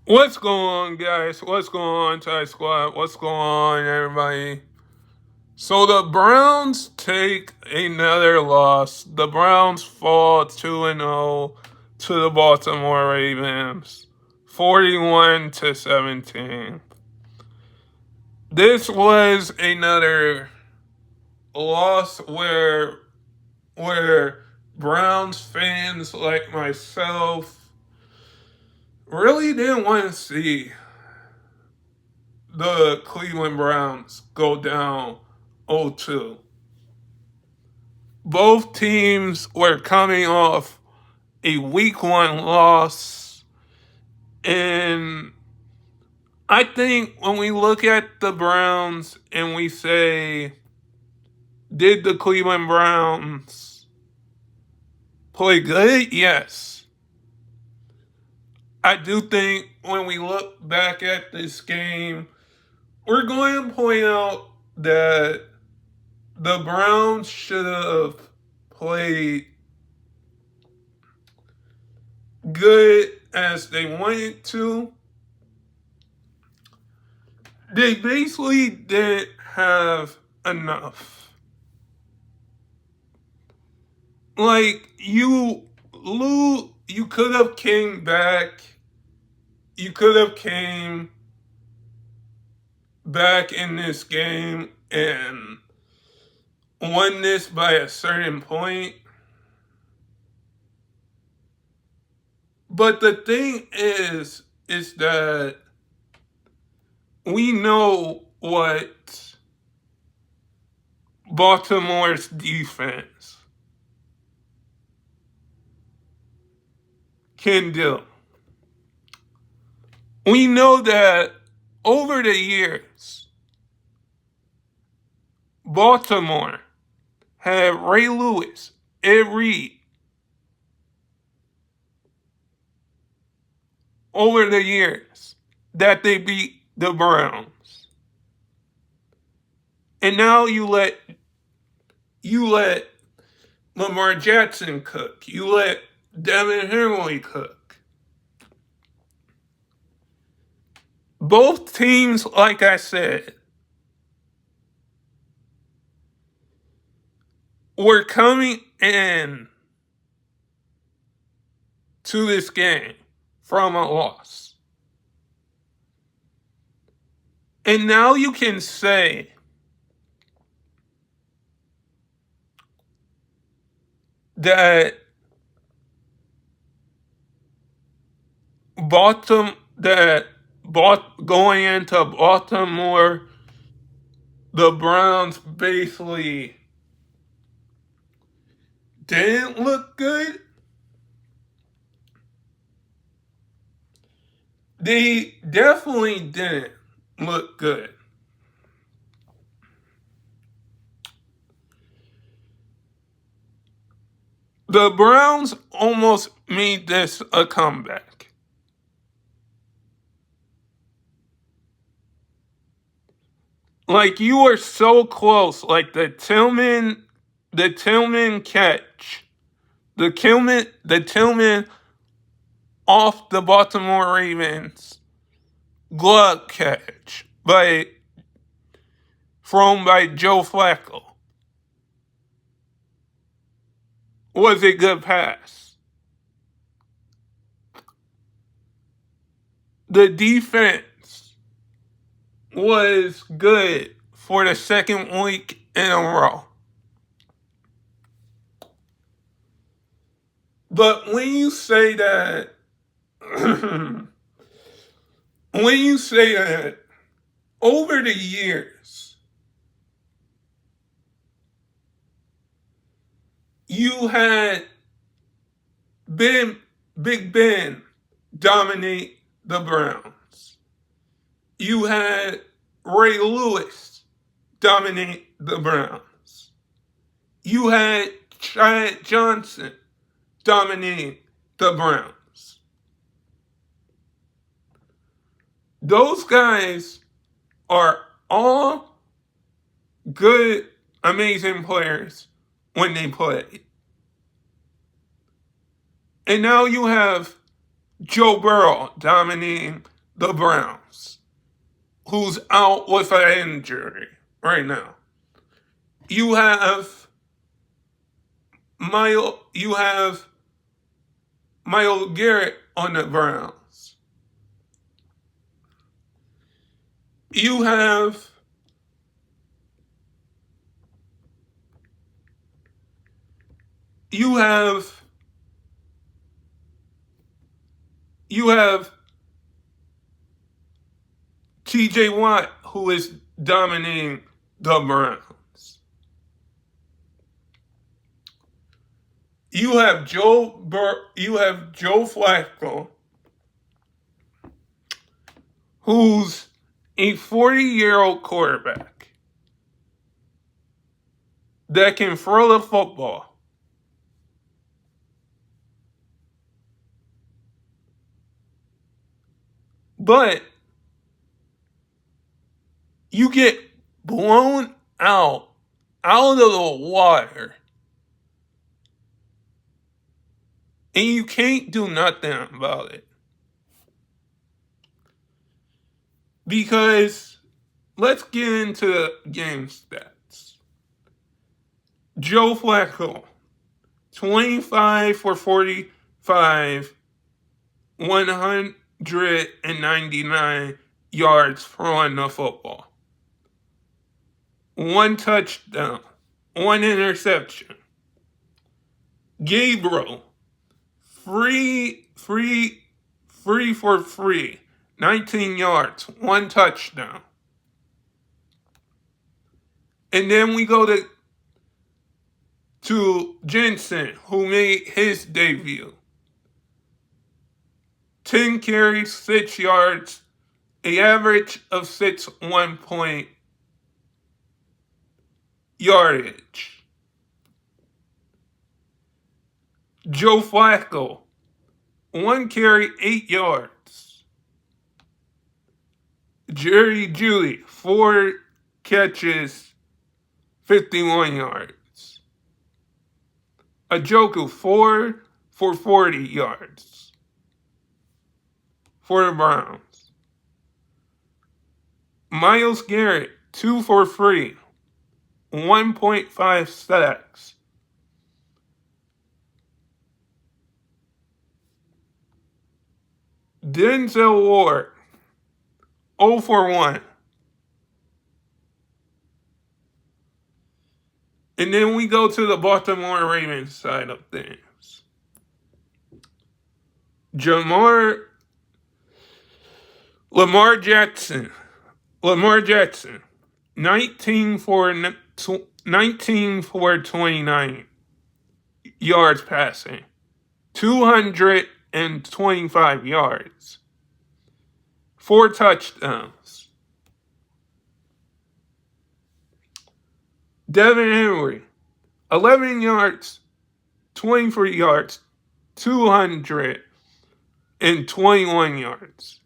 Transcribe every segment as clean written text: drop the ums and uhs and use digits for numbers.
What's going on, guys? What's going on, Thai Squad? What's going on, everybody? So the Browns take another loss. The Browns fall 2-0 to the Baltimore Ravens, 41-17. This was another loss where Browns fans like myself really didn't want to see the Cleveland Browns go down 0-2. Both teams were coming off a week one loss. And I think when we look at the Browns and we say, did the Cleveland Browns play good? Yes. I do think when we look back at this game, we're going to point out that the Browns should have played good as they wanted to. They basically didn't have enough. Like, you could have came back. You could have came back in this game and won this by a certain point. But the thing is that we know what Baltimore's defense can do. We know that over the years, Baltimore had Ray Lewis, Ed Reed. Over the years that they beat the Browns. And now you let Lamar Jackson cook. You let Devin Henry cook. Both teams, like I said, were coming in to this game from a loss. And now you can say that going into Baltimore, the Browns basically didn't look good. They definitely didn't look good. The Browns almost made this a comeback. Like, you were so close. Like the Tillman catch. The Tillman off the Baltimore Ravens glove catch thrown by Joe Flacco was a good pass. The defense was good for the second week in a row. But when you say that, over the years, you had Big Ben dominate the Browns. You had Ray Lewis dominate the Browns. You had Chad Johnson dominate the Browns. Those guys are all good, amazing players when they play. And now you have Joe Burrow dominating the Browns, who's out with an injury right now. You have you have Myles Garrett on the Browns. You have you have you have TJ Watt, who is dominating the Browns. You have Joe Flacco, who's a 40-year-old quarterback that can throw the football. But you get blown out of the water, and you can't do nothing about it. Because let's get into the game stats. Joe Flacco, 25 for 45, 199 yards throwing the football. 1 touchdown, 1 interception. Gabriel, free for free, 19 yards, 1 touchdown. And then we go to Jensen, who made his debut. 10 carries, 6 yards, an average of 6.1 point yardage. Joe Flacco, 1 carry, 8 yards. Jerry Jeudy, 4 catches, 51 yards. Njoku, 4 for 40 yards for the Browns. Myles Garrett, 2 for 3, 1.5 sacks. Denzel Ward, 0 for 1. And then we go to the Baltimore Ravens side of things. Lamar Jackson, 19 for 29 yards passing, 225 yards, 4 touchdowns. Devin Henry, 11 yards, 24 yards, 221 yards.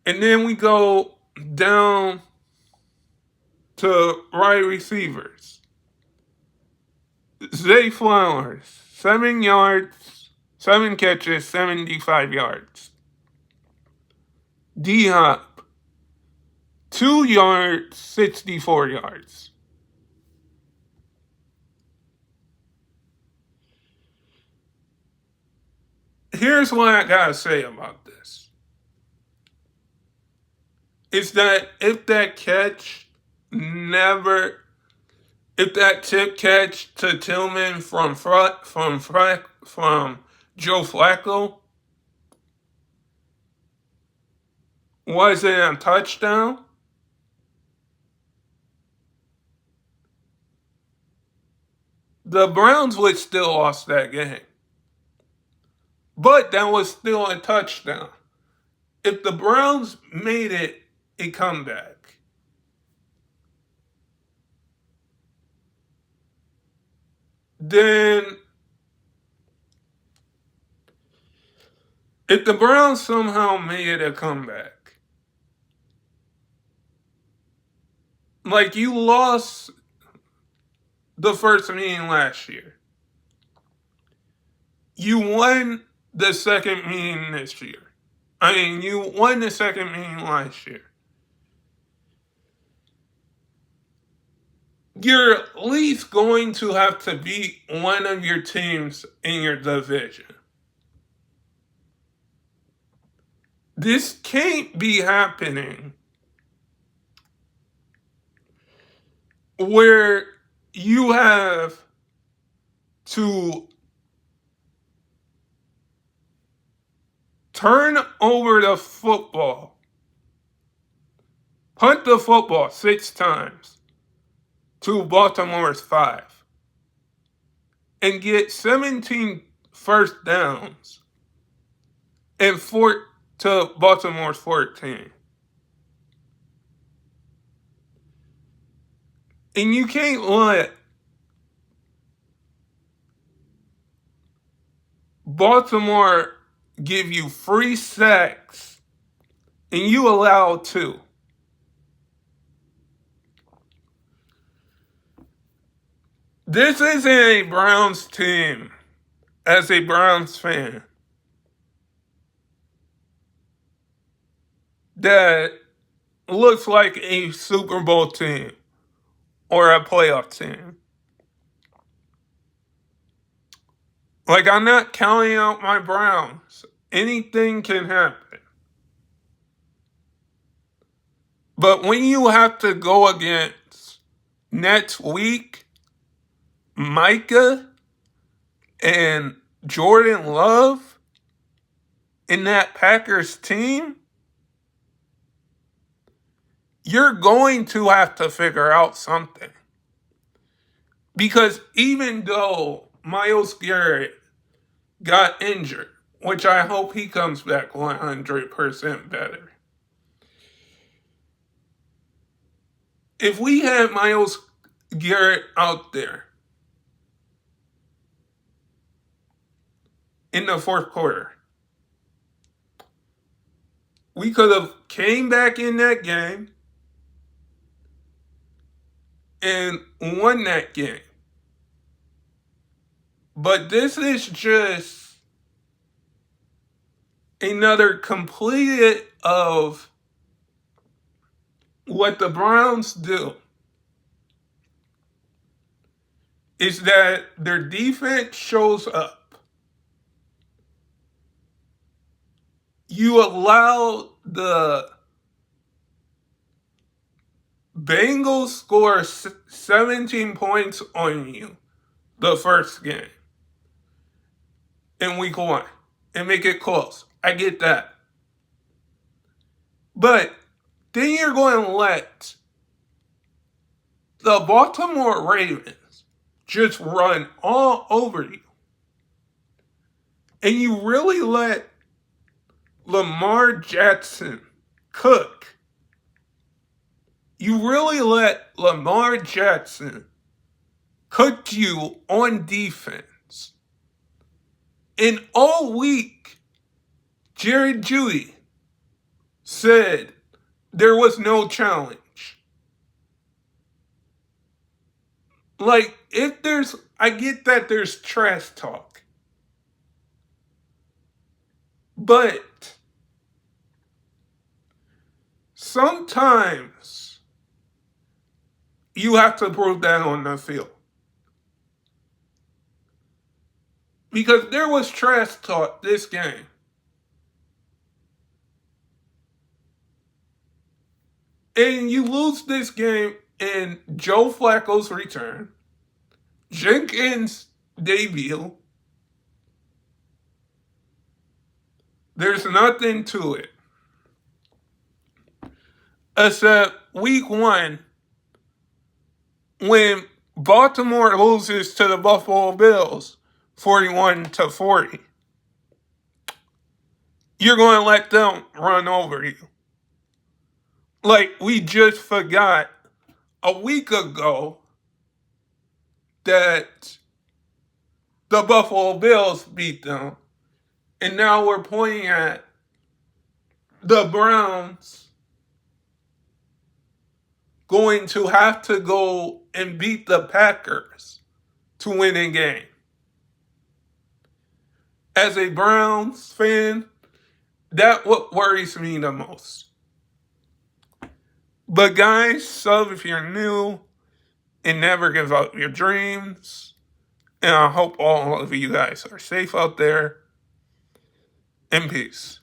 And then we go down to wide receivers. Zay Flowers, 7 yards, 7 catches, 75 yards. D-Hop, 2 yards, 64 yards. Here's what I gotta say about this. Is that if that tip catch to Tillman from Joe Flacco wasn't a touchdown, the Browns would still lost that game. But that was still a touchdown. If the Browns made it a comeback, then if the Browns somehow made it a comeback, like you lost the first meeting last year, you won the second meeting this year. I mean, you won the second meeting last year. You're at least going to have to beat one of your teams in your division. This can't be happening where you have to turn over the football, punt the football 6 times to Baltimore's 5, and get 17 first downs and to Baltimore's 14. And you can't let Baltimore give you free sacks and you allow 2. This isn't a Browns team, as a Browns fan, that looks like a Super Bowl team or a playoff team. Like, I'm not counting out my Browns. Anything can happen. But when you have to go against next week Micah and Jordan Love in that Packers team, you're going to have to figure out something. Because even though Myles Garrett got injured, which I hope he comes back 100% better, if we had Myles Garrett out there in the fourth quarter, we could have came back in that game and won that game. But this is just another completed of what the Browns do. Is that their defense shows up. You allow the Bengals score 17 points on you the first game in week 1 and make it close. I get that. But then you're going to let the Baltimore Ravens just run all over you. And you really let Lamar Jackson cook. You really let Lamar Jackson cook you on defense. And all week, Jerry Jeudy said there was no challenge. Like, I get that there's trash talk. But sometimes you have to prove that on the field. Because there was trash talk this game. And you lose this game in Joe Flacco's return, Jenkins' debut. There's nothing to it. Except week 1, when Baltimore loses to the Buffalo Bills 41-40, you're going to let them run over you. Like, we just forgot a week ago that the Buffalo Bills beat them. And now we're pointing at the Browns going to have to go and beat the Packers to win a game. As a Browns fan, that what worries me the most. But guys, sub if you're new and never give up your dreams. And I hope all of you guys are safe out there. And peace.